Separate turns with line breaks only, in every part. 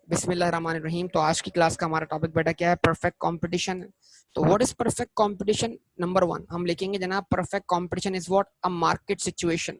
बिस्मिल्लाहिर्रहमानिर्रहीम। तो आज की क्लास का हमारा टॉपिक बेटा क्या है? Perfect competition. तो what is perfect competition? Number one हम लिखेंगे जनाब, perfect competition is what? A market situation.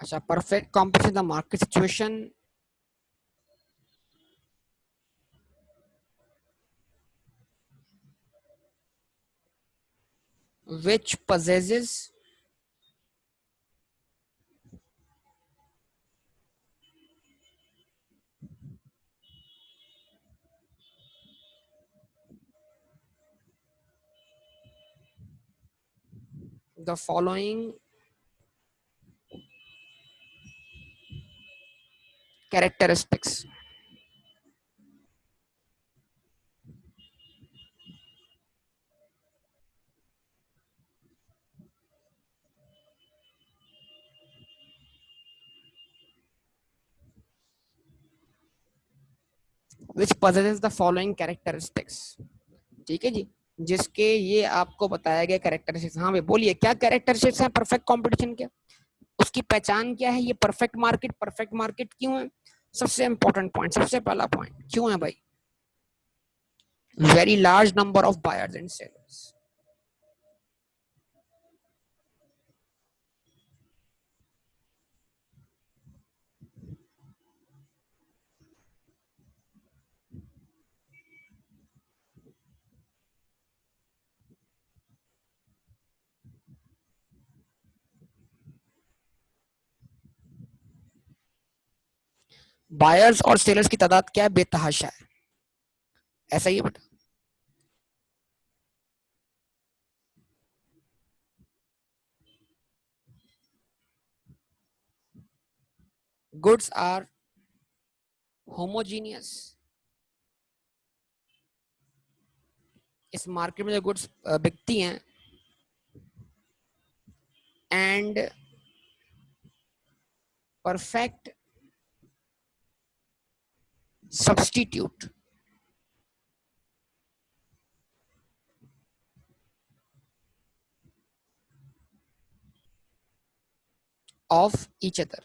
अच्छा, perfect competition the market situation which possesses the following characteristics. Which possesses the following characteristics। ठीक है जी, जिसके ये आपको बताया गया कैरेक्टरिस्टिक्स। हाँ भाई बोलिए, क्या कैरेक्टरिस्टिक्स हैं परफेक्ट कंपटीशन के? उसकी पहचान क्या है? ये परफेक्ट मार्केट क्यों है? सबसे इंपॉर्टेंट पॉइंट, सबसे पहला पॉइंट क्यों है भाई? Very large number of buyers and sellers. Buyers और सेलर्स की तादाद क्या है? बेतहाशा है। ऐसा ही है बेटा। Goods are homogeneous. इस मार्केट में जो गुड्स बिकती हैं, and perfect substitute of each other.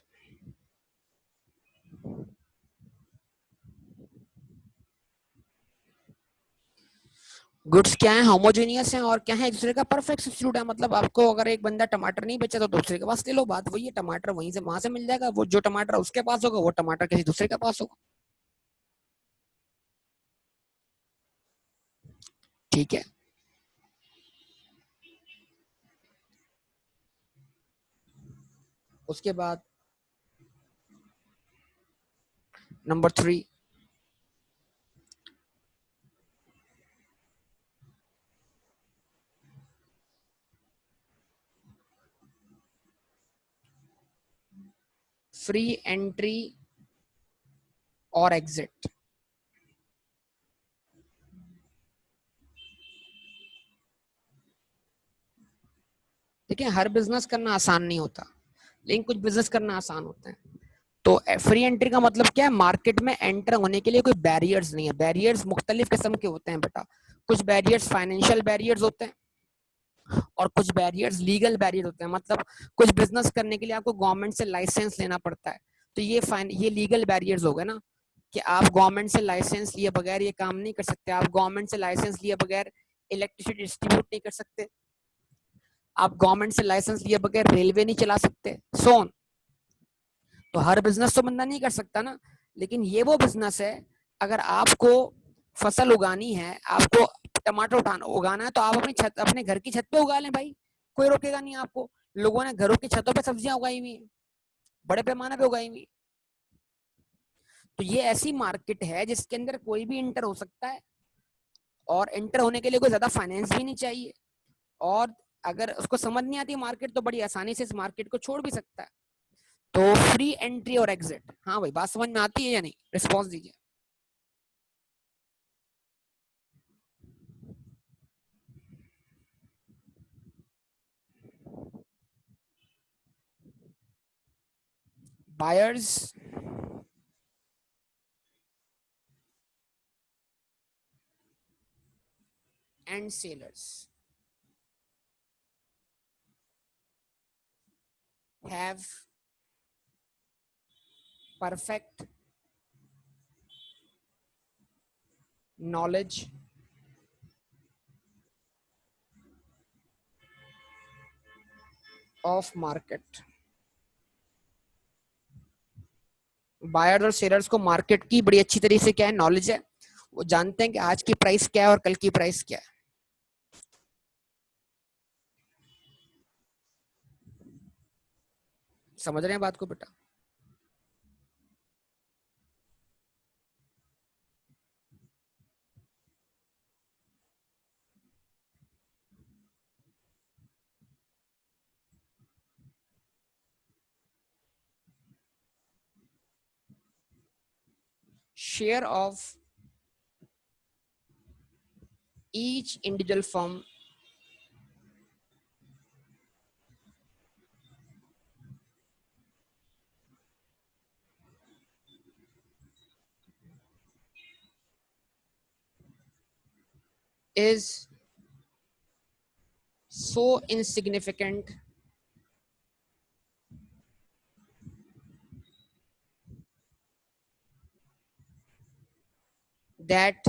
Goods क्या है? होमोजेनियस है। और क्या है? एक दूसरे का परफेक्ट सब्स्टिट्यूट है। मतलब आपको अगर एक बंदा टमाटर नहीं बेचा तो दूसरे के पास ले लो, बात वही है। टमाटर वहीं से वहां से मिल जाएगा। वो जो टमाटर उसके पास होगा वो टमाटर किसी दूसरे के पास होगा। ठीक है। उसके बाद नंबर 3, फ्री एंट्री और एग्जिट। देखिए, हर बिजनेस करना आसान नहीं होता, लेकिन कुछ बिजनेस करना आसान होता है। तो फ्री एंट्री का मतलब क्या है? मार्केट में एंटर होने के लिए कोई बैरियर्स नहीं है। बैरियर्स मुख्तलिफ किस्म के होते हैं बेटा। कुछ बैरियर्स फाइनेंशियल बैरियर्स होते हैं और कुछ बैरियर्स लीगल बैरियर होते हैं। मतलब कुछ बिजनेस करने के लिए आपको गवर्नमेंट से लाइसेंस लेना पड़ता है। तो ये लीगल बैरियर्स हो गए ना, कि आप गवर्नमेंट से लाइसेंस लिए बगैर ये काम नहीं कर सकते। आप गवर्नमेंट से लाइसेंस लिए बगैर इलेक्ट्रिसिटी डिस्ट्रीब्यूट नहीं कर सकते। आप गवर्नमेंट से लाइसेंस लिए बगैर रेलवे नहीं चला सकते, सोन। तो हर बिजनेस तो बंदा नहीं कर सकता ना, लेकिन ये वो बिजनेस है, अगर आपको फसल उगानी है, आपको टमाटर उगाना है, तो आप अपनी छत, अपने घर की छत पे उगा लें भाई, कोई रोकेगा नहीं आपको। लोगों ने घरों की छतों पे सब्जियां उगाई हुई, बड़े पैमाने पे उगाई हुई। तो ये ऐसी मार्केट है जिसके अंदर कोई भी इंटर हो सकता है, और इंटर होने के लिए कोई ज्यादा फाइनेंस भी नहीं चाहिए, और अगर उसको समझ नहीं आती मार्केट तो बड़ी आसानी से इस मार्केट को छोड़ भी सकता है। तो फ्री एंट्री और एग्जिट, हाँ भाई बात समझ में आती है या नहीं, रिस्पॉन्स दीजिए। Buyers and sellers have perfect knowledge of market। Buyers और सेलर्स को मार्केट की बड़ी अच्छी तरीके से क्या है, नॉलेज है। वो जानते हैं कि आज की प्राइस क्या है और कल की प्राइस क्या है। समझ रहे हैं बात को बेटा? Share of each individual firm is so insignificant that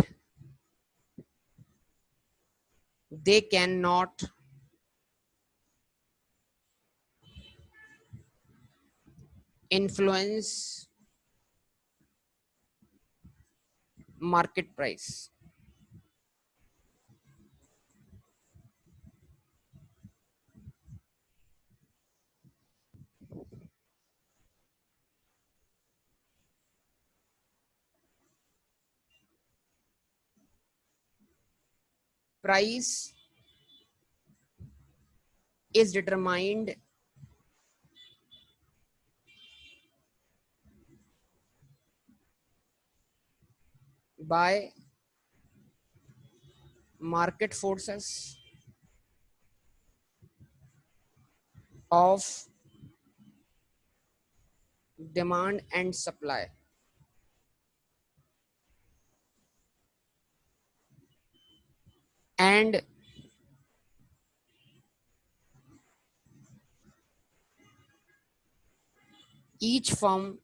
they cannot influence market price। Price is determined by market forces of demand and supply, and each firm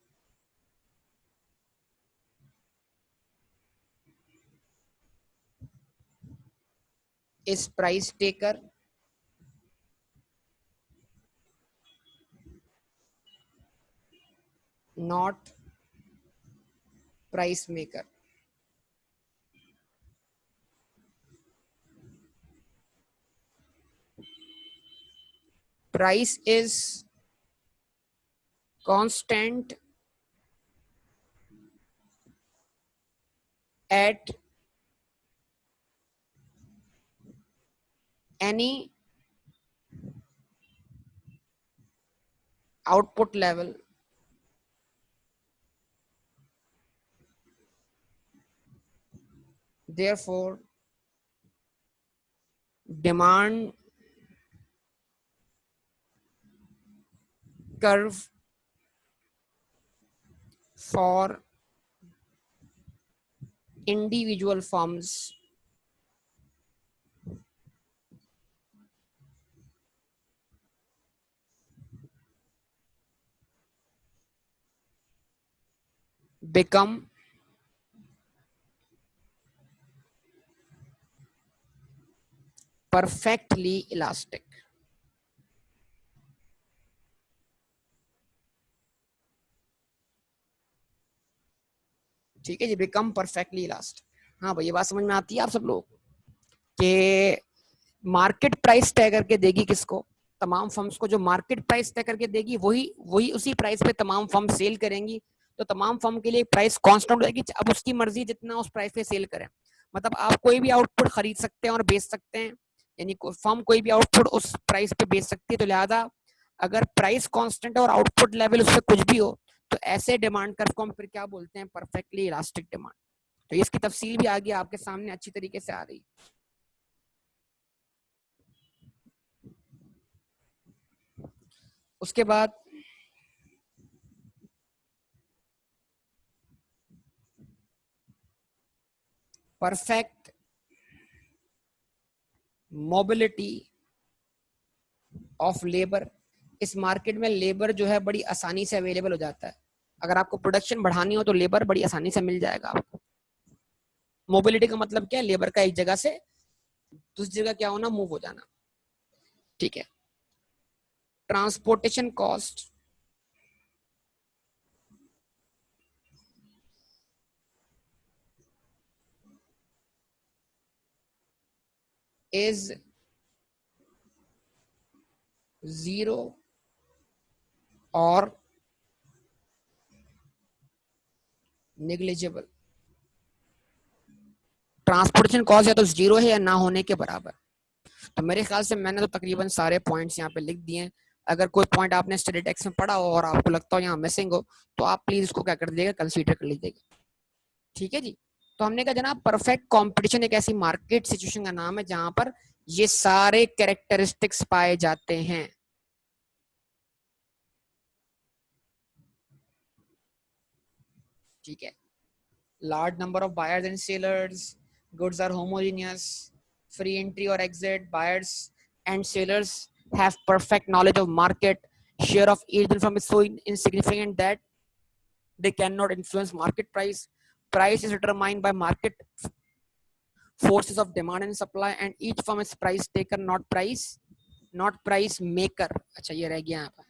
is price taker, not price maker। Price is constant at any output level, therefore demand curve for individual firms become perfectly elastic। ठीक है जी, become perfectly elastic. हाँ भाई ये बात समझ में आती है आप सब लोग कि मार्केट प्राइस तय करके देगी किसको, तमाम फर्म्स को। जो मार्केट प्राइस तय करके देगी वही वही उसी प्राइस पे तमाम फर्म सेल करेंगी। तो तमाम फर्म के लिए प्राइस कांस्टेंट हो जाएगी, अब उसकी मर्जी जितना उस प्राइस पे सेल करें। मतलब आप कोई भी आउटपुट खरीद सकते हैं और बेच सकते हैं, यानी फर्म कोई भी आउटपुट उस प्राइस पे बेच सकती है, तो लिहाजा अगर प्राइस कांस्टेंट है और आउटपुट लेवल उससे कुछ भी हो, तो ऐसे डिमांड कर्व को हम फिर क्या बोलते हैं, परफेक्टली इलास्टिक डिमांड। तो इसकी तफसील भी आगे आपके सामने अच्छी तरीके से आ रही है। उसके बाद परफेक्ट मोबिलिटी ऑफ लेबर। इस मार्केट में लेबर जो है बड़ी आसानी से अवेलेबल हो जाता है। अगर आपको प्रोडक्शन बढ़ानी हो तो लेबर बड़ी आसानी से मिल जाएगा आपको। मोबिलिटी का मतलब क्या है, लेबर का एक जगह से दूसरी जगह क्या होना, मूव हो जाना। ठीक है। ट्रांसपोर्टेशन कॉस्ट इज जीरो और नेग्लिजिबल। ट्रांसपोर्टेशन कॉस्ट या तो जीरो है या ना होने के बराबर। तो मेरे ख्याल से मैंने तो तकरीबन सारे पॉइंट्स यहाँ पे लिख दिए हैं। अगर कोई पॉइंट आपने स्टडी टेक्स्ट में पढ़ा हो और आपको लगता हो यहाँ मिसिंग हो, तो आप प्लीज इसको क्या कर दीजिएगा, कंसीडर कर लीजिएगा। ठीक है जी। तो हमने कहा जनाब, परफेक्ट कंपटीशन एक ऐसी मार्केट सिचुएशन का नाम है जहां पर ये सारे कैरेक्टरिस्टिक्स पाए जाते हैं। ठीक है। Large number of buyers and sellers, goods are homogeneous, free entry और exit, buyers and sellers have perfect knowledge of market, share of each firm is so insignificant that they cannot influence market price. Price is determined by market forces of demand and supply, and each firm is price taker, not price maker. अच्छा, ये रह गया यहाँ पर।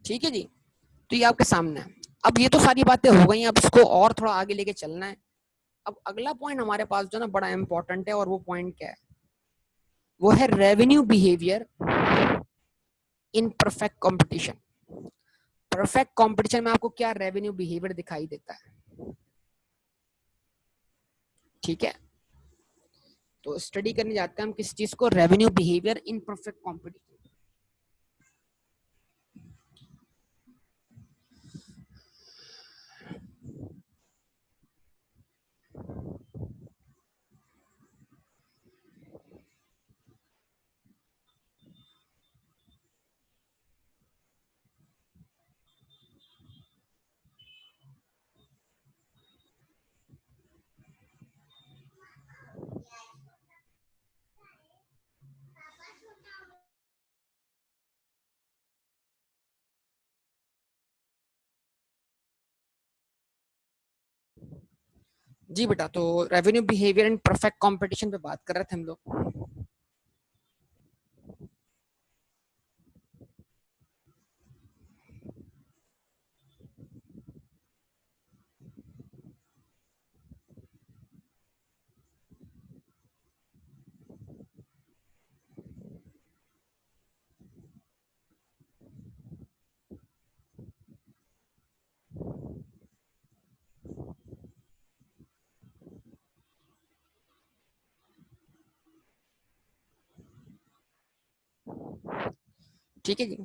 ठीक है जी। तो ये आपके सामने है। अब ये तो सारी बातें हो गई हैं, अब इसको और थोड़ा आगे लेके चलना है। अब अगला पॉइंट हमारे पास जो ना बड़ा इंपॉर्टेंट है, और वो पॉइंट क्या है, वो है revenue behaviour in perfect competition. Perfect competition में आपको क्या रेवेन्यू बिहेवियर दिखाई देता है। ठीक है। तो स्टडी करने जाते हैं हम किस चीज को, revenue behaviour in perfect competition. जी बेटा, तो revenue behaviour in perfect competition पे बात कर रहे थे हम लोग। ठीक है जी।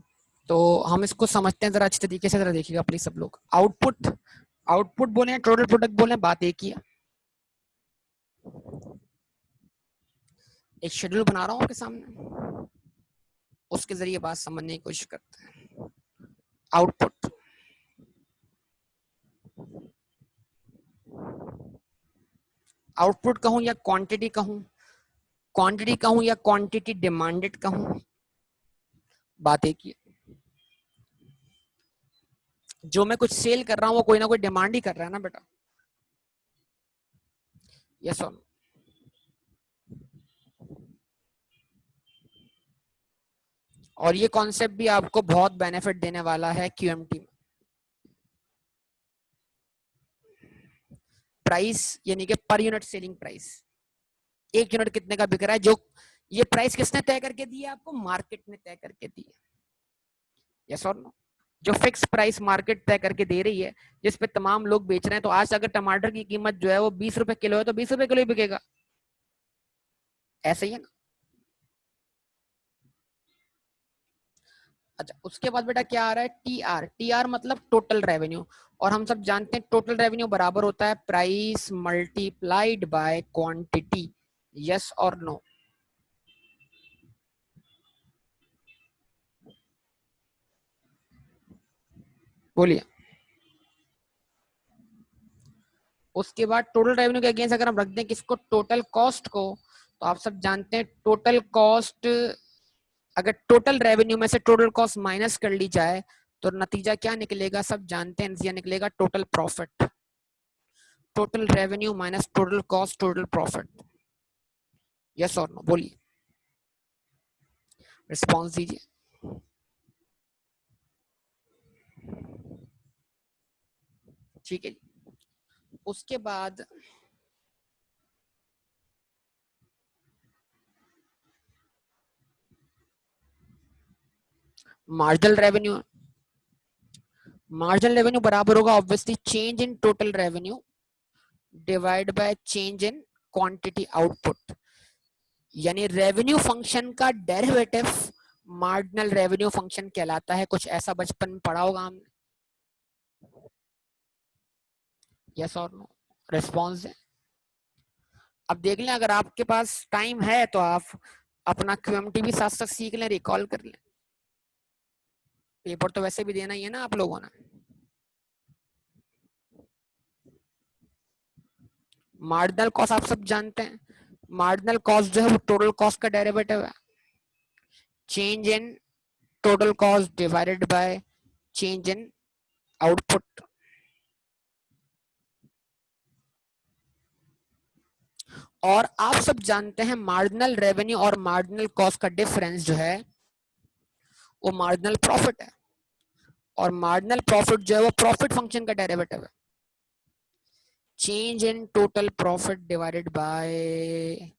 तो हम इसको समझते हैं जरा अच्छी तरीके से, जरा देखिएगा प्लीज सब लोग। आउटपुट, आउटपुट बोले टोटल प्रोडक्ट बोले, बात एक ही है। एक शेड्यूल बना रहा हूँ आपके सामने, उसके जरिए बात समझने की कोशिश करते हैं। आउटपुट, आउटपुट कहूं या क्वांटिटी कहूं, क्वांटिटी कहूं या क्वांटिटी डिमांडेड कहूं, बात एक ही है। जो मैं कुछ सेल कर रहा हूं वो कोई ना कोई डिमांड ही कर रहा है ना बेटा, यस और नो। और ये कॉन्सेप्ट भी आपको बहुत बेनिफिट देने वाला है क्यूएमटी में। प्राइस यानी कि पर यूनिट सेलिंग प्राइस, एक यूनिट कितने का बिक रहा है, जो ये प्राइस किसने तय करके दी है आपको, मार्केट ने तय करके दी है, यस और नो। जो फिक्स प्राइस मार्केट तय करके दे रही है, जिस पे तमाम लोग बेच रहे हैं। तो आज अगर टमाटर की कीमत जो है वो 20 रुपए किलो है तो 20 रुपए किलो ही बिकेगा। ऐसे ही है ना। अच्छा, उसके बाद बेटा क्या आ रहा है, टीआर। टीआर मतलब टोटल रेवेन्यू। और हम सब जानते हैं टोटल रेवेन्यू बराबर होता है price multiplied by quantity. Yes और नो? बोलिए। उसके बाद टोटल रेवेन्यू के अगेंस्ट अगर हम रख दें किसको, टोटल कॉस्ट को, तो आप सब जानते हैं टोटल कॉस्ट, अगर टोटल रेवेन्यू में से टोटल कॉस्ट माइनस कर ली जाए तो नतीजा क्या निकलेगा, सब जानते हैं, नतीजा निकलेगा total profit. Total revenue minus total cost total profit. Yes और नो? बोलिए, रिस्पॉन्स दीजिए। ठीक है। उसके बाद मार्जिनल रेवेन्यू। मार्जिनल रेवेन्यू बराबर होगा obviously change in total revenue divide by change in quantity output. यानी रेवेन्यू फंक्शन का डेरिवेटिव मार्जिनल रेवेन्यू फंक्शन कहलाता है। कुछ ऐसा बचपन में पढ़ा होगा हमने। यस और नो? रिस्पॉन्स है। अब देख लें, अगर आपके पास टाइम है तो आप अपना क्यूएमटी भी साथ साथ सीख लें, रिकॉल कर लें। पेपर तो वैसे भी देना ही है ना आप लोगों ने। मार्जिनल कॉस्ट आप सब जानते हैं। मार्जिनल कॉस्ट जो है वो टोटल कॉस्ट का डेरिवेटिव है। Change in total cost divided by change in output. और आप सब जानते हैं मार्जिनल रेवेन्यू और मार्जिनल कॉस्ट का डिफरेंस जो है वो मार्जिनल प्रॉफिट है। और मार्जिनल प्रॉफिट जो है वो प्रॉफिट फंक्शन का डेरिवेटिव है। Change in total profit divided by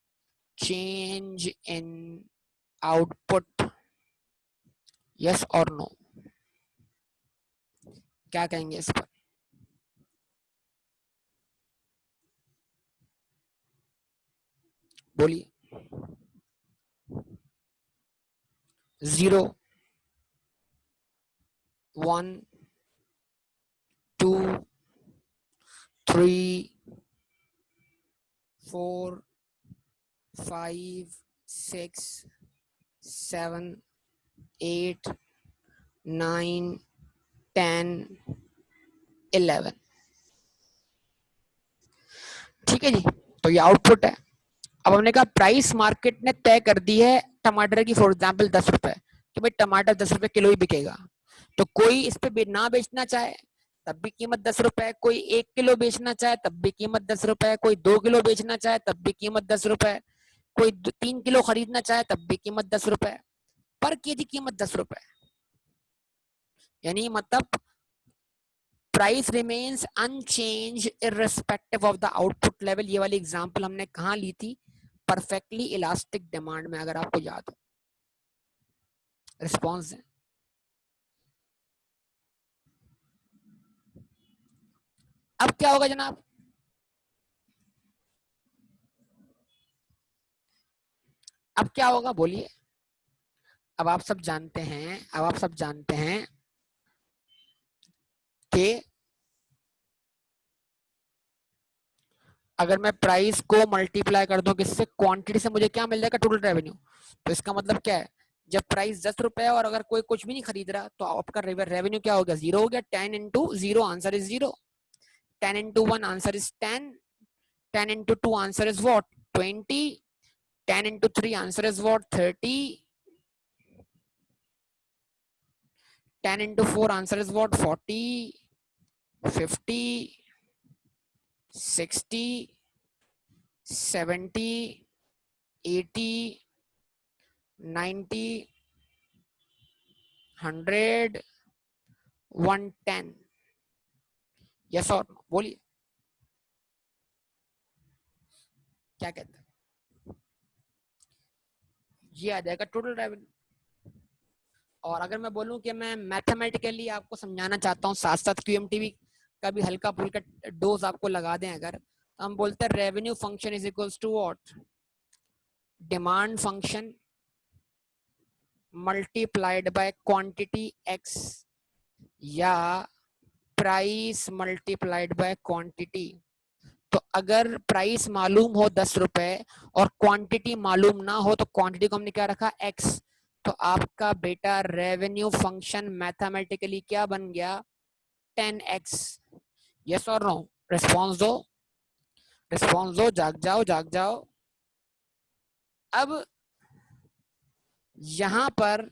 change in output. Yes और नो? क्या कहेंगे इस पर? बोलिए। 0, 1, 2, 3, 4, 5, 6, 7, 8, 9, 10, 11। ठीक है जी। तो ये आउटपुट है। अब हमने कहा प्राइस मार्केट ने तय कर दी है टमाटर की, फॉर एग्जाम्पल 10 रुपए, कि भाई टमाटर 10 रुपए किलो ही बिकेगा। तो कोई इस पे ना बेचना चाहे तब भी कीमत 10 रुपए, कोई 1 किलो बेचना चाहे तब भी कीमत 10 रुपए, कोई 2 किलो बेचना चाहे तब भी कीमत 10 रुपए, कोई 3 किलो खरीदना चाहे तब भी कीमत 10 रुपए, पर केजी कीमत 10 रुपए। यानी मतलब price remains unchange irrespective of the output level. ये वाली एग्जांपल हमने कहाँ ली थी, परफेक्टली इलास्टिक डिमांड में, अगर आपको याद हो। रिस्पॉन्स है। अब क्या होगा जनाब, अब क्या होगा बोलिए। अब आप सब जानते हैं, अब आप सब जानते हैं कि अगर मैं प्राइस को मल्टीप्लाई कर दूं किससे, क्वांटिटी से, मुझे क्या मिल जाएगा, टोटल रेवेन्यू। तो इसका मतलब क्या है, जब प्राइस 10 रुपए है और अगर कोई कुछ भी नहीं खरीद रहा तो आपका रेवेन्यू क्या हो गया, 0 हो गया। 10 into 0 answer is 0। 10 into 1 answer is 10। 10 into 2 answer is what, 20। 10 into 3 answer is what, 30। 10 into 4 answer is what, 40, 50, 60, 70, 80, 90, 100, 110। Yes और नो? बोलिए, क्या कहते हैं? ये आ जाएगा टोटल रेवेन्यू। और अगर मैं बोलूं कि मैं मैथमेटिकली आपको समझाना चाहता हूँ, साथ साथ क्यूएमटीवी का भी हल्का फुल्का डोज आपको लगा दें अगर, तो हम बोलते हैं revenue function is equals to what, demand function multiplied by quantity X या प्राइस मल्टीप्लाइड बाय क्वांटिटी। तो अगर प्राइस मालूम हो 10 रुपए और क्वांटिटी मालूम ना हो तो क्वांटिटी को हमने क्या रखा, एक्स। तो आपका बेटा रेवेन्यू फंक्शन मैथमेटिकली क्या बन गया, 10x। यस और नो, रिस्पॉन्स दो, रिस्पॉन्स दो, जाग जाओ जाग जाओ। अब यहां पर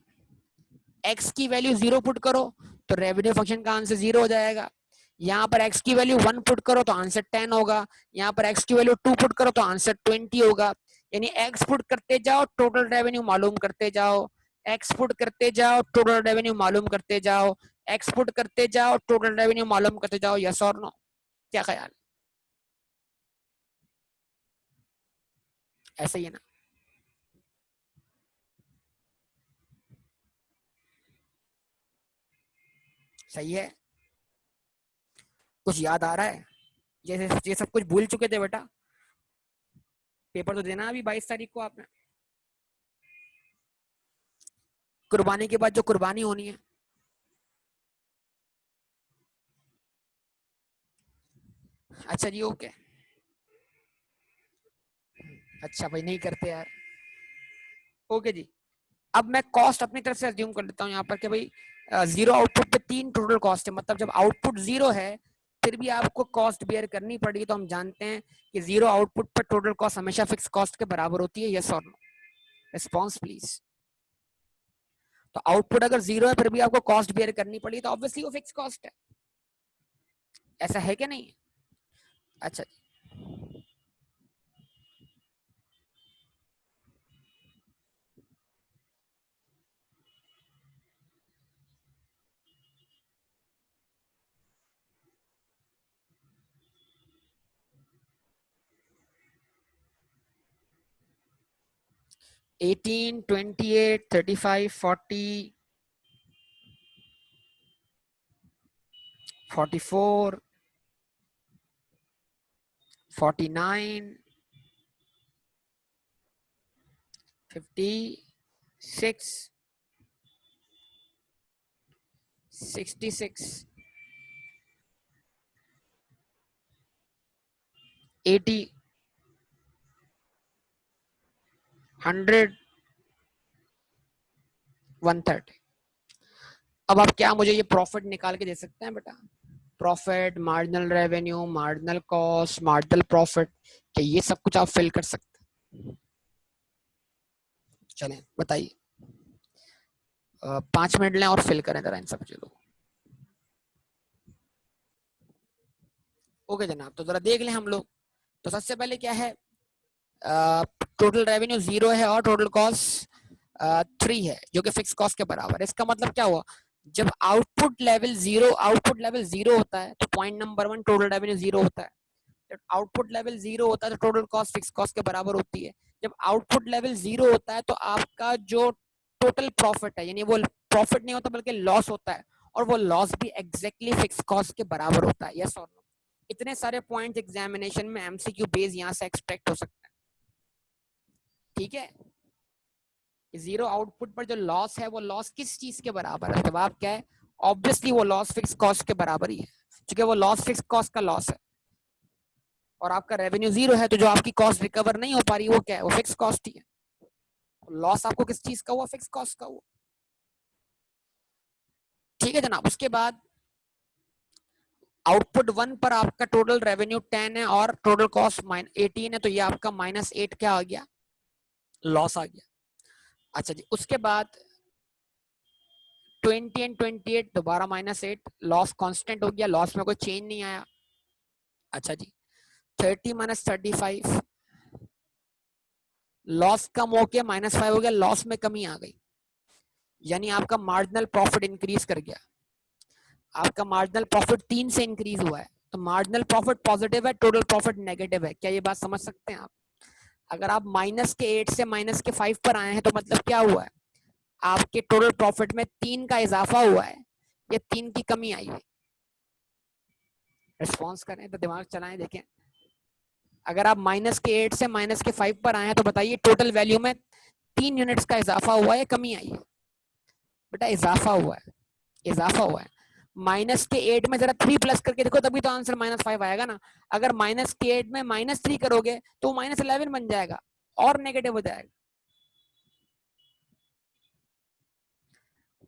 x की वैल्यू 0 पुट करो तो रेवेन्यू फंक्शन का आंसर 0 हो जाएगा। यहाँ पर x की वैल्यू 1 पुट करो तो आंसर 10 होगा। यहाँ पर x की वैल्यू 2 पुट करो तो आंसर 20 होगा। यानी x पुट करते जाओ, टोटल रेवेन्यू मालूम करते जाओ, x पुट करते जाओ, टोटल रेवेन्यू मालूम करते जाओ, x पुट करते जाओ, टोटल रेवेन्यू मालूम करते जाओ। यस और नो, क्या ख्याल, ऐसे ही है ना? सही है? कुछ याद आ रहा है? ये सब कुछ भूल चुके थे बेटा? पेपर तो देना अभी 22 तारीख को आपने, कुर्बानी के बाद जो कुर्बानी होनी है। अच्छा जी, ओके। अच्छा भाई, नहीं करते यार। ओके जी। अब मैं कॉस्ट अपनी तरफ से अज्यूम कर लेता हूँ यहाँ पर कि भाई जीरो आउटपुट पे 3 टोटल कॉस्ट है, मतलब जब आउटपुट 0 है फिर भी आपको कॉस्ट बियर करनी पड़ेगी। तो हम जानते हैं कि 0 आउटपुट पर टोटल कॉस्ट हमेशा फिक्स कॉस्ट के बराबर होती है। यस और नो, रिस्पॉन्स प्लीज। तो आउटपुट अगर 0 है फिर भी आपको कॉस्ट बियर करनी पड़ेगी, तो ऑब्वियसली वो फिक्स कॉस्ट है। ऐसा है क्या नहीं? अच्छा, 18, 28, 35, 40, 44, 49, 56, 66, 80, 100, 130। अब आप क्या मुझे ये प्रॉफिट निकाल के दे सकते हैं बेटा? Profit, marginal revenue, marginal cost, marginal profit, क्या ये सब कुछ आप फिल कर सकते हैं? चलें बताइए, 5 मिनट लें और फिल करें जरा इन सब चीजों को। ओके जनाब, तो जरा देख लें हम लोग। तो सबसे पहले क्या है, टोटल रेवेन्यू 0 है और टोटल कॉस्ट 3 है जो कि फिक्स कॉस्ट के बराबर है। इसका मतलब क्या हुआ, जब आउटपुट लेवल जीरो होता है तो पॉइंट नंबर 1 टोटल रेवेन्यू 0 होता है। जब आउटपुट लेवल 0 होता है तो टोटल कॉस्ट फिक्स कॉस्ट के बराबर होती है। जब आउटपुट लेवल 0 होता है तो आपका जो टोटल प्रॉफिट है, यानी वो प्रॉफिट नहीं होता बल्कि लॉस होता है, और वो लॉस भी एग्जैक्टली फिक्स कॉस्ट के बराबर होता है। यस और नो? इतने सारे पॉइंट्स एग्जामिनेशन में एमसीक्यू बेस यहाँ से एक्सपेक्ट हो सकता है। ठीक है, जीरो आउटपुट पर जो लॉस है वो लॉस किस चीज के बराबर है? जवाब क्या है, ऑब्वियसली वो लॉस फिक्स कॉस्ट के बराबर ही है, क्योंकि वो लॉस फिक्स कॉस्ट का लॉस है। और आपका रेवेन्यू 0 है तो जो आपकी कॉस्ट रिकवर नहीं हो पा रही वो क्या है, वो फिक्स कॉस्ट ही है। लॉस आपको किस चीज का हुआ, फिक्स कॉस्ट का हुआ। ठीक है जनाब, उसके बाद आउटपुट 1 पर आपका टोटल रेवेन्यू 10 है और टोटल कॉस्ट 18 है, तो ये आपका -8 क्या आ गया, लॉस आ गया। अच्छा जी, उसके बाद 20 एंड 28 दोबारा -8, लॉस कांस्टेंट हो गया, लॉस में कोई चेंज नहीं आया। अच्छा जी, 30 - 35, लॉस कम होके -5 हो गया, लॉस में कमी आ गई, यानी आपका मार्जिनल प्रॉफिट इंक्रीज कर गया। आपका मार्जिनल प्रॉफिट 3 से इंक्रीज हुआ है, तो मार्जिनल प्रॉफिट पॉजिटिव है, टोटल प्रॉफिट नेगेटिव है। क्या ये बात समझ सकते हैं आप? अगर आप -8 से -5 पर आए हैं तो मतलब क्या हुआ है, आपके टोटल प्रॉफिट में 3 का इजाफा हुआ है या 3 की कमी आई है? रिस्पॉन्स करें तो दिमाग चलाएं, देखें। अगर आप -8 से -5 पर आए हैं तो बताइए टोटल वैल्यू में 3 यूनिट्स का इजाफा हुआ है, कमी आई है? बेटा इजाफा हुआ है, इजाफा हुआ है। -8 में जरा 3 प्लस करके देखो, तभी तो आंसर -5 आएगा ना। अगर -8 में -3 करोगे तो -11 बन जाएगा और नेगेटिव हो जाएगा,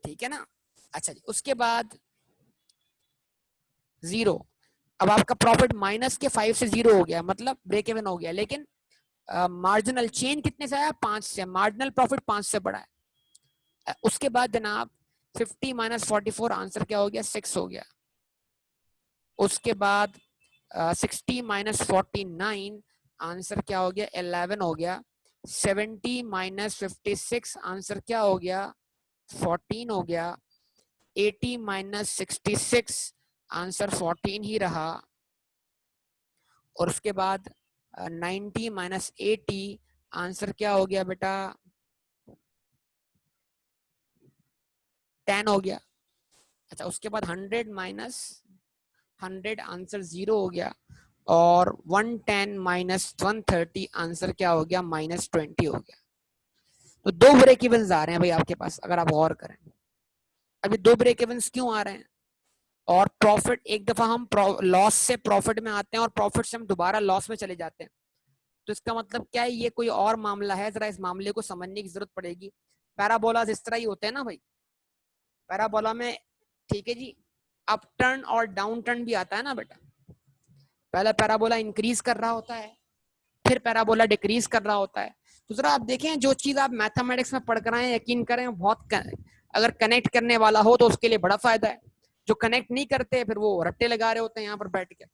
ठीक है ना। अच्छा जी, उसके बाद 0। अब आपका प्रॉफिट -5 से 0 हो गया, मतलब ब्रेक इवन हो गया, लेकिन मार्जिनल चेंज कितने से आया? 5 से। मार्जिनल प्रॉफिट 5 से बढ़ा है। उसके बाद जनाब 50 - 44 आंसर क्या हो गया? 6 हो गया। उसके बाद 60 - 49 आंसर क्या हो गया? 11 हो गया। 70 - 56 आंसर क्या हो गया? 14 हो गया। 80 - 66 आंसर 14 ही रहा। और उसके बाद 90 - 80 आंसर क्या हो गया बेटा? 10 हो गया। अच्छा, उसके बाद 100 - 100 आंसर 0 हो गया। और 110 - 130 आंसर क्या हो गया? -20 हो गया। तो 2 ब्रेक इवन्स आ रहे हैं भाई आपके पास, अगर आप गौर करें। अभी 2 ब्रेक इवन्स क्यों आ रहे हैं? और प्रॉफिट, एक दफा हम लॉस से प्रॉफिट में आते हैं और प्रॉफिट से हम दोबारा लॉस में चले जाते हैं। तो इसका मतलब क्या है? ये कोई और मामला है, जरा इस मामले को समझने की जरूरत पड़ेगी। पैराबोलाज इस तरह ही होते हैं ना भाई। पैराबोला में, ठीक है जी, अप टर्न और डाउन टर्न भी आता है ना बेटा। पहले पैराबोला इंक्रीज कर रहा होता है, फिर पैराबोला डिक्रीज कर रहा होता है। तो जरा आप देखें, जो चीज आप मैथमेटिक्स में पढ़ कर आए, यकीन करें बहुत अगर कनेक्ट करने वाला हो तो उसके लिए बड़ा फायदा है। जो कनेक्ट नहीं करते फिर वो रट्टे लगा रहे होते हैं यहाँ पर बैठ के।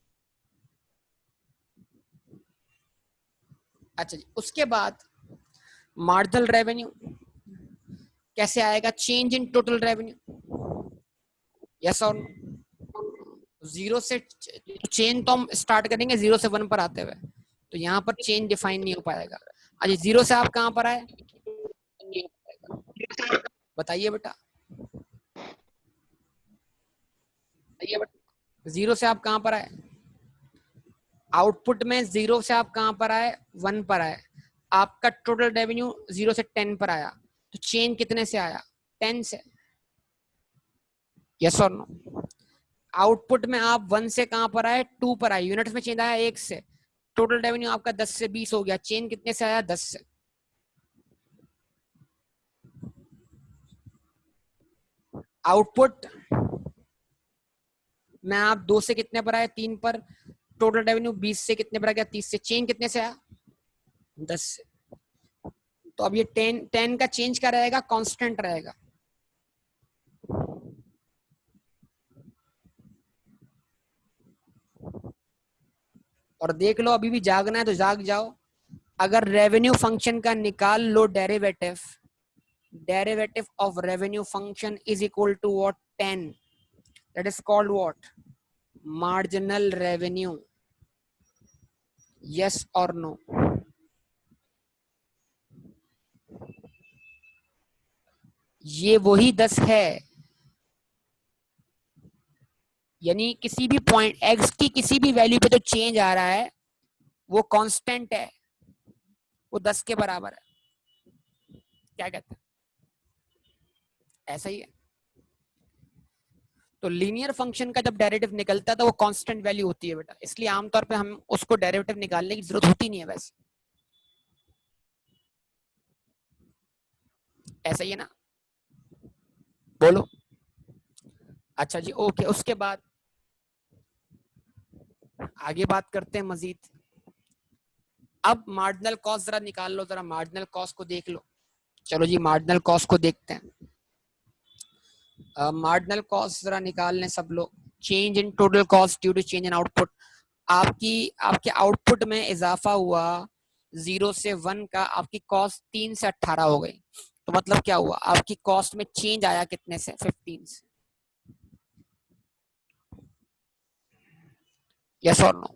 अच्छा जी, उसके बाद मार्जिनल रेवेन्यू कैसे आएगा? Change in total revenue, yes और नो? जीरो से चेंज तो हम स्टार्ट करेंगे 0 से 1 पर आते हुए, तो यहाँ पर चेंज डिफाइन नहीं हो पाएगा। अच्छा, 0 से आप कहाँ पर आए? बताइए बेटा, 0 से आप कहाँ पर आए? आउटपुट में 0 से आप कहाँ पर आए? 1 पर आए। आपका टोटल रेवेन्यू 0 से 10 पर आया, तो चेंज कितने से आया? 10 से, यस और नो? आउटपुट में आप 1 से कहां पर आए? 2 पर आए। यूनिट्स में चेंज आया 1 से। टोटल रेवेन्यू आपका 10 से 20 हो गया। चेंज कितने से आया? 10 से। आउटपुट में आप 2 से कितने पर आए? 3 पर। टोटल रेवेन्यू 20 से कितने पर आ गया? 30 से। चेंज कितने से आया? 10 से। तो अब ये 10 का चेंज क्या रहेगा? कांस्टेंट रहेगा। और देख लो, अभी भी जागना है तो जाग जाओ। अगर रेवेन्यू फंक्शन का निकाल लो derivative, derivative of revenue function is equal to what? 10। That is called what? Marginal revenue, yes और नो? ये वही 10 है, यानी किसी भी पॉइंट x की किसी भी वैल्यू पे जो चेंज आ रहा है वो कांस्टेंट है, वो 10 के बराबर है। क्या कहते हैं? ऐसा ही है। तो लीनियर फंक्शन का जब डेरिवेटिव निकलता है तो वो कांस्टेंट वैल्यू होती है बेटा, इसलिए आमतौर पे हम उसको डेरिवेटिव निकालने की जरूरत होती नहीं है वैसे। ऐसा ही है ना? बोलो। अच्छा जी, ओके। उसके बाद आगे बात करते हैं मजीद। अब मार्जिनल कॉस्ट जरा निकाल लो, जरा मार्जिनल कॉस्ट को देख लो। चलो जी, मार्जिनल कॉस्ट को देखते हैं। मार्जिनल कॉस्ट जरा निकाल लें सब लोग। Change in total cost due to change in output. आपके आउटपुट में इजाफा हुआ 0 से 1 का, आपकी कॉस्ट 3 से 18 हो गई। तो मतलब क्या हुआ? आपकी कॉस्ट में चेंज आया कितने से? 15 से। यस और नो?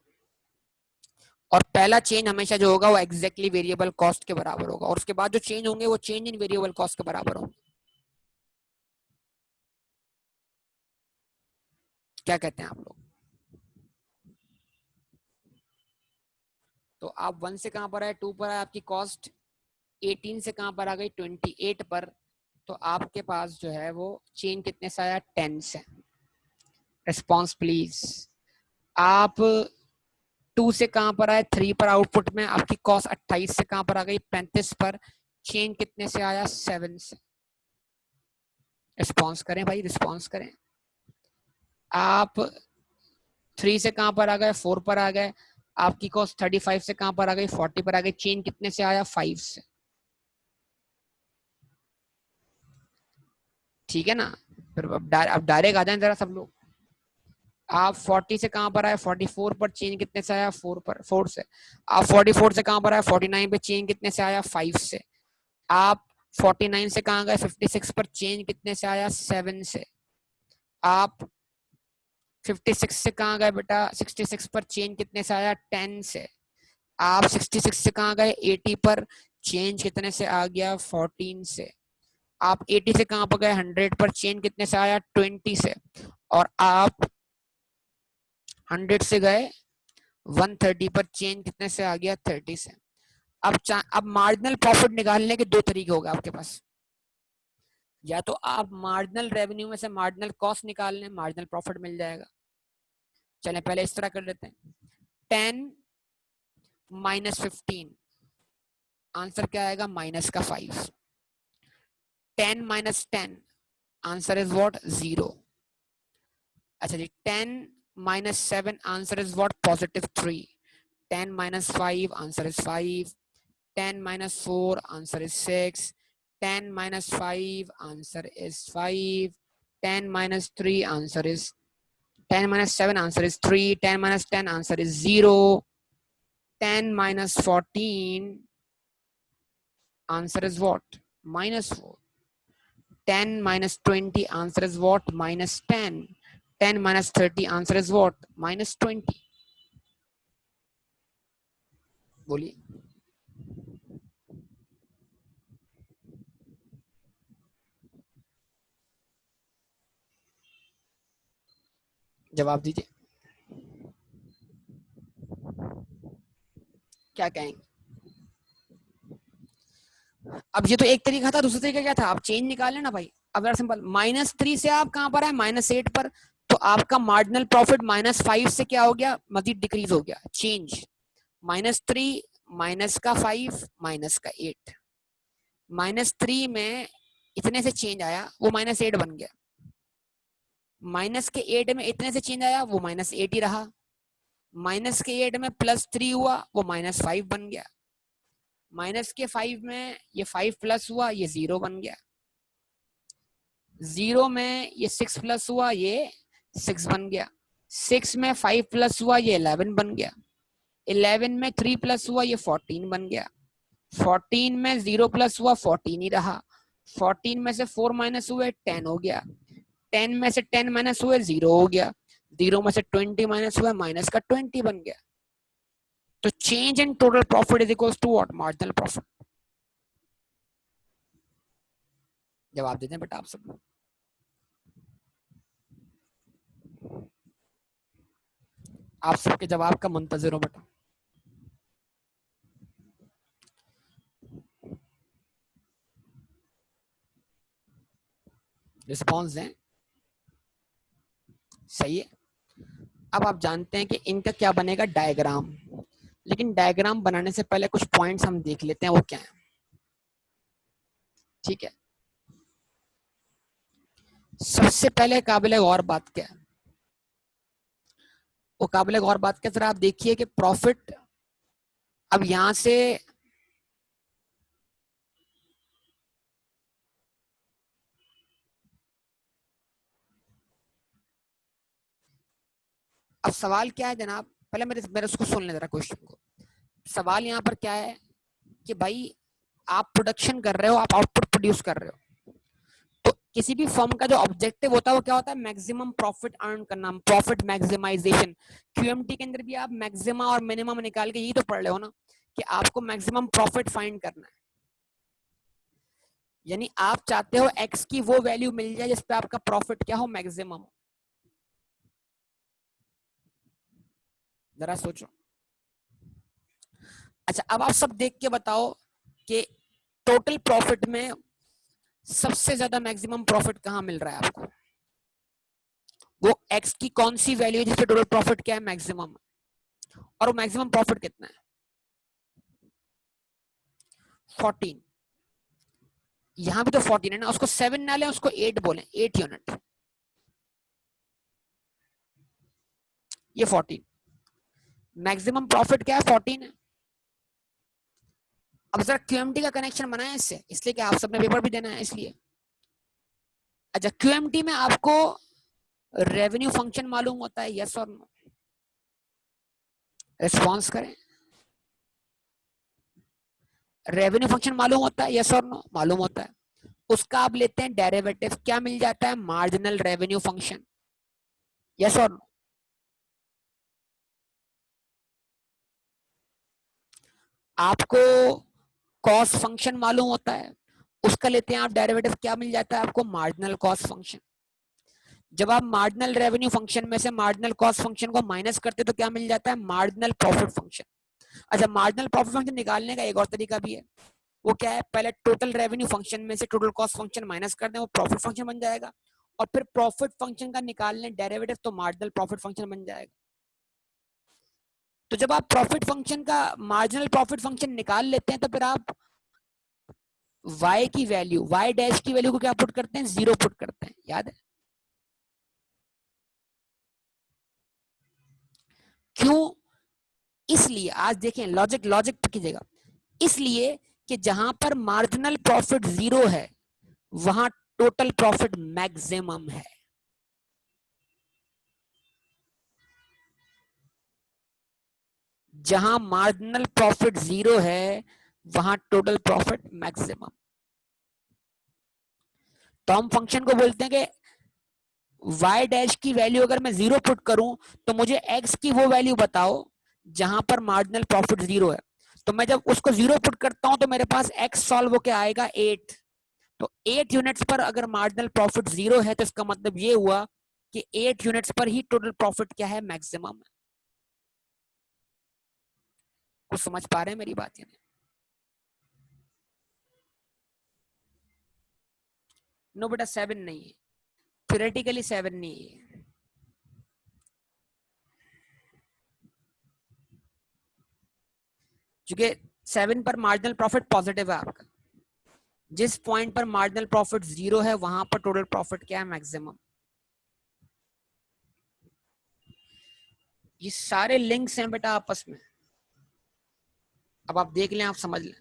और पहला चेंज हमेशा जो होगा वो एग्जैक्टली वेरिएबल कॉस्ट के बराबर होगा, और उसके बाद जो चेंज होंगे वो चेंज इन वेरिएबल कॉस्ट के बराबर होंगे। क्या कहते हैं आप लोग? तो आप 1 से कहां पर आए, 2 पर आए, आपकी कॉस्ट 18 से कहां पर आ गई, 28 पर। तो आपके पास जो है वो चेंज कितने से आया, 10 से। Response please. आप 2 से कहां पर आए, 3 पर। आउटपुट में आपकी कॉस्ट 28 से कहां पर आ गई, 35 पर। चेंज कितने से आया, 7 से। रिस्पॉन्स करें भाई, रिस्पॉन्स करें। आप 3 से कहां पर आ गए, 4 पर आ गए। आपकी कॉस्ट 35 से कहां पर आ गई, 40 पर आ गई। चेंज कितने से आया, 5 से। ठीक है ना? फिर अब डायरेक्ट आ जाए जरा सब लोग। आप 40 से कहां पर आए, 44 पर। चेंज कितने से आया, 4 पर, 4 से। आप 44 से कहां पर आए, 49 पे। चेंज कितने से आया, 5 से। आप 49 से कहां गए, 56 पर। चेंज कितने से आया, 7 से। आप 56 से कहां गए बेटा, 66 पर। चेंज कितने से आया, 10 से। आप 66 से कहां गए, 80 पर। चेंज कितने से आ गया, 14 से। आप 80 से कहां पर गए, 100 पर। चेंज कितने से आया, 20 से। और आप 100 से गए 130 पर। चेंज कितने से आ गया, 30 से। अब मार्जिनल प्रॉफिट निकालने के दो तरीके हो गए आपके पास। या तो आप मार्जिनल रेवेन्यू में से मार्जिनल कॉस्ट निकाल लें, मार्जिनल प्रॉफिट मिल जाएगा। चलें पहले इस तरह कर लेते हैं। 10 माइनस 15, आंसर क्या आएगा, माइनस का 5। 10 माइनस 10, आंसर इज व्हाट, 0। अच्छा जी, 10 minus 7, answer is what, positive 3। 10 minus 5, answer is 5. 10 minus 4, answer is 6. 10 minus 5, answer is 5. 10 minus 3, answer is 10 minus 7, answer is 3. 10 minus 10, answer is 0. 10 minus 14, answer is what, minus 4. 10 minus 20, answer is what, minus 10. 10 minus 30, answer is what, minus 20. बोलिए। जवाब दीजिए, क्या कहेंगे? अब ये तो एक तरीका था, दूसरा तरीका क्या था, आप चेंज निकाल लेना भाई। अब यार सिंपल, -3 से आप कहां पर है, -8 पर। तो आपका मार्जिनल प्रॉफिट -5 से क्या हो गया, मजीद डिक्रीज हो गया, चेंज। -3 माइनस का 5 माइनस का 8। -3 में इतने से चेंज आया, वो -8 बन गया। माइनस के 8 में इतने से चेंज आया, वो -8 ही रहा। माइनस के 8 में +3 हुआ, वो -5 बन गया। माइनस के 5 में ये 5 प्लस हुआ, ये 0 बन गया। 0 में ये 6 प्लस हुआ, ये 6 बन गया। 6 में 5 प्लस हुआ, ये 11 बन गया। 11 में 3 प्लस हुआ, ये 14 बन गया। 14 में 0 प्लस हुआ, 14 ही रहा। 14 में से 4 माइनस हुए, 10 हो गया। 10 में से 10 माइनस हुए, 0 हो गया। 0 में से 20 माइनस हुआ, माइनस का 20 बन गया। तो change in total profit is equal to what, marginal profit. जवाब देते हैं बेटा आप सब। आप सबके जवाब का मुंतजिर हूं बेटा। रिस्पॉन्स दें, सही है। अब आप जानते हैं कि इनका क्या बनेगा, डायग्राम। लेकिन डायग्राम बनाने से पहले कुछ पॉइंट्स हम देख लेते हैं, वो क्या है। ठीक है, सबसे पहले काबिल गौर बात क्या है, वो काबिल गौर बात क्या, जरा आप देखिए कि प्रॉफिट अब यहां से अब सवाल क्या है जनाब, पहले मेरे उसको सुन लें जरा क्वेश्चन को। सवाल यहाँ पर क्या है कि भाई आप प्रोडक्शन कर रहे हो, आप आउटपुट प्रोड्यूस कर रहे हो। तो किसी भी फर्म का जो ऑब्जेक्टिव होता है वो क्या होता है, मैक्सिमम प्रॉफिट अर्न करना, प्रॉफिट मैक्सिमाइजेशन। क्यूएमटी के अंदर भी आप मैक्सिमम और मिनिमम निकाल के यही तो पढ़ रहे हो ना, कि आपको मैक्सिमम प्रॉफिट फाइंड करना है। यानी आप चाहते हो एक्स की वो वैल्यू मिल जाए जिसपे आपका प्रॉफिट क्या हो, मैक्सिमम। जरा सोचो। अच्छा, अब आप सब देख के बताओ कि टोटल प्रॉफिट में सबसे ज्यादा मैक्सिमम प्रॉफिट कहां मिल रहा है आपको? वो एक्स की कौन सी वैल्यू है जिसपे टोटल प्रॉफिट क्या है? मैक्सिमम। और वो मैक्सिमम प्रॉफिट कितना है? 14। यहां भी तो 14 है ना, उसको 7 ना लें, उसको 8 बोलें, 8 यूनिट। ये 14 मैक्सिमम प्रॉफिट क्या है? 14 है। अब जरा क्यूएमटी का कनेक्शन बनाए इससे, इसलिए कि आप सबने पेपर भी देना है इसलिए। अच्छा, क्यूएमटी में आपको रेवेन्यू फंक्शन मालूम होता है? यस और नो? रिस्पॉन्स करें। रेवेन्यू फंक्शन मालूम होता है? यस और नो? मालूम होता है। उसका आप लेते हैं डेरिवेटिव, क्या मिल जाता है? Marginal revenue function. यस और नो? आपको कॉस्ट फंक्शन मालूम होता है, उसका लेते हैं आप डेरिवेटिव, क्या मिल जाता है आपको? Marginal cost function. जब आप मार्जिनल रेवेन्यू फंक्शन में से मार्जिनल कॉस्ट फंक्शन को माइनस करते तो क्या मिल जाता है? Marginal profit function. अच्छा, मार्जिनल प्रॉफिट फंक्शन निकालने का एक और तरीका भी है। वो क्या है? पहले टोटल रेवेन्यू फंक्शन में से टोटल कॉस्ट फंक्शन माइनस कर दें, वो प्रॉफिट फंक्शन बन जाएगा। और फिर प्रॉफिट फंक्शन का निकाल लें डेरिवेटिव, तो मार्जिनल प्रॉफिट फंक्शन बन जाएगा। तो जब आप प्रॉफिट फंक्शन का मार्जिनल प्रॉफिट फंक्शन निकाल लेते हैं तो फिर आप y की वैल्यू, y डैश की वैल्यू को क्या पुट करते हैं? 0 पुट करते हैं, याद है? क्यों? इसलिए आज देखें, लॉजिक लॉजिक कीजिएगा। इसलिए कि जहां पर मार्जिनल प्रॉफिट 0 है वहां टोटल प्रॉफिट मैक्सिमम है। जहां मार्जिनल प्रॉफिट 0 है वहां टोटल प्रॉफिट मैक्सिमम। तो हम फंक्शन को बोलते हैं कि y डैश की वैल्यू अगर मैं 0 पुट करूं तो मुझे x की वो वैल्यू बताओ जहां पर मार्जिनल प्रॉफिट 0 है। तो मैं जब उसको 0 पुट करता हूं तो मेरे पास x सॉल्व होके आएगा 8। तो 8 यूनिट्स पर अगर मार्जिनल प्रॉफिट 0 है तो इसका मतलब ये हुआ कि 8 यूनिट्स पर ही टोटल प्रॉफिट क्या है? मैक्सिमम है। कुछ समझ पा रहे हैं मेरी बात? यानी नो बेटा, 7 नहीं है, थ्योरेटिकली 7 नहीं है। क्योंकि 7 पर मार्जिनल प्रॉफिट पॉजिटिव है आपका। जिस पॉइंट पर मार्जिनल प्रॉफिट 0 है वहां पर टोटल प्रॉफिट क्या है? मैक्सिमम। ये सारे लिंक्स हैं बेटा आपस में, अब आप देख लें, आप समझ लें।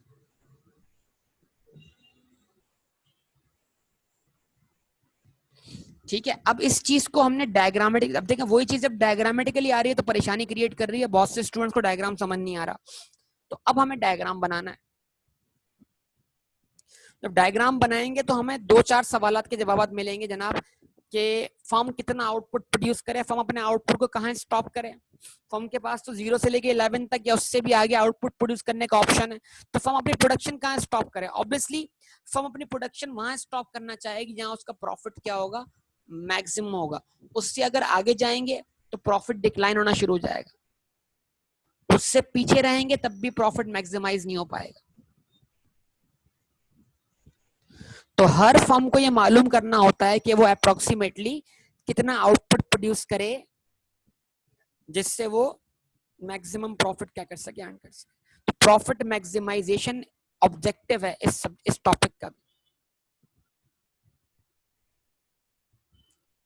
ठीक है, अब इस चीज को हमने डायग्रामेटिक, अब देखें वही चीज जब डायग्रामेटिकली आ रही है तो परेशानी क्रिएट कर रही है, बहुत से स्टूडेंट्स को डायग्राम समझ नहीं आ रहा। तो अब हमें डायग्राम बनाना है। जब डायग्राम बनाएंगे तो हमें 2-4 सवालों के जवाब मिलेंगे जनाब, कि फर्म कितना आउटपुट प्रोड्यूस करे, फर्म अपने आउटपुट को कहां स्टॉप करे। फर्म के पास तो 0 से लेके 11 तक या उससे भी आगे आउटपुट प्रोड्यूस करने का ऑप्शन है, तो फर्म अपनी प्रोडक्शन कहां स्टॉप करे? ऑब्वियसली फर्म अपनी प्रोडक्शन वहां स्टॉप करना चाहेगी जहां उसका प्रॉफिट क्या होगा? मैक्सिमम होगा। उससे अगर आगे जाएंगे तो प्रॉफिट डिक्लाइन होना शुरू हो जाएगा, उससे पीछे रहेंगे तब भी प्रॉफिट मैक्सिमाइज नहीं हो पाएगा। तो हर फर्म को यह मालूम करना होता है कि वो अप्रोक्सीमेटली कितना आउटपुट प्रोड्यूस करे जिससे वो मैक्सिमम प्रॉफिट क्या कर सके, अर्न कर सके। तो प्रॉफिट मैक्सिमाइजेशन ऑब्जेक्टिव है इस टॉपिक का भी।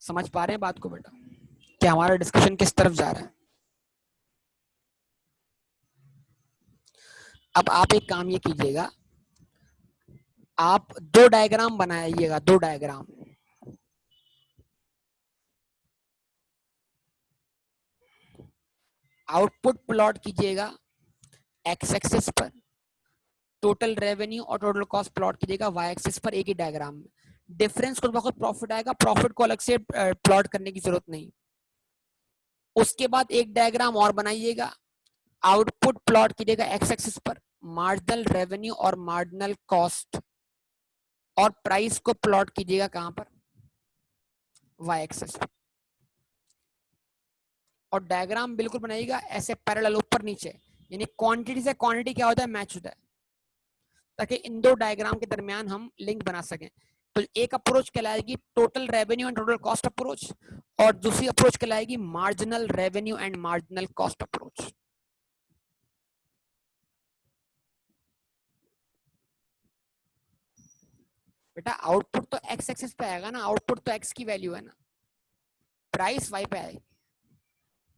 समझ पा रहे हैं बात को बेटा, कि हमारा डिस्कशन किस तरफ जा रहा है? अब आप एक काम ये कीजिएगा, आप 2 डायग्राम बनाइएगा, 2 डायग्राम। आउटपुट प्लॉट कीजिएगा एक्स एक्सिस पर, टोटल रेवेन्यू और टोटल कॉस्ट प्लॉट कीजिएगा वाई एक्सिस पर, एक ही डायग्राम में। डिफरेंस खुद बहुत प्रॉफिट आएगा, प्रॉफिट को अलग से प्लॉट करने की जरूरत नहीं। उसके बाद एक डायग्राम और बनाइएगा, आउटपुट प्लॉट कीजिएगा एक्स एक्सिस पर, मार्जिनल रेवेन्यू और मार्जिनल कॉस्ट, और प्राइस को प्लॉट कीजिएगा कहां पर? वाई एक्सिस पर। और डायग्राम बिल्कुल बनाइएगा ऐसे पैरेलल ऊपर नीचे, यानी क्वांटिटी से क्वांटिटी क्या होता है, मैच होता है, ताकि इन दो डायग्राम के दरमियान हम लिंक बना सकें। तो एक अप्रोच कहलाएगी total revenue and total cost approach, और दूसरी अप्रोच कहलाएगी marginal revenue and marginal cost approach. बेटा आउटपुट तो एक्स एक्सिस पे आएगा ना, आउटपुट तो एक्स की वैल्यू है ना, प्राइस वाई पे आएगी,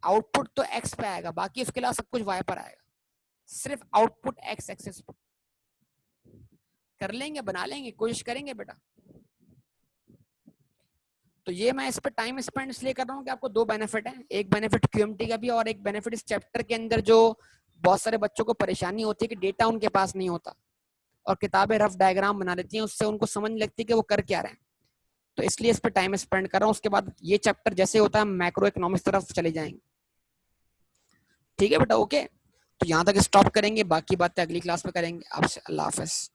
आउटपुट तो एक्स पे आएगा, बाकी उसके अलावा सब कुछ वाई पर आएगा, सिर्फ आउटपुट एक्स एक्सिस पर। कर लेंगे, बना लेंगे, कोशिश करेंगे बेटा। तो ये मैं इस पर टाइम स्पेंड इसलिए कर रहा हूँ कि आपको दो बेनिफिट है, एक बेनिफिट क्यूएमटी का भी और एक बेनिफिट इस चैप्टर के अंदर जो बहुत सारे बच्चों को परेशानी होती है कि डेटा उनके पास नहीं होता और किताबें रफ डायग्राम बना देती हैं, उससे उनको समझ लगती है कि वो कर क्या रहे हैं। तो इसलिए इस पर टाइम स्पेंड कर रहा हूँ, उसके बाद ये चैप्टर जैसे होता है मैक्रो इकोनॉमिक्स तरफ चले जाएंगे। ठीक है बेटा, ओके। तो यहाँ तक स्टॉप करेंगे, बाकी बातें अगली क्लास में करेंगे। आपसे अल्लाह हाफिज।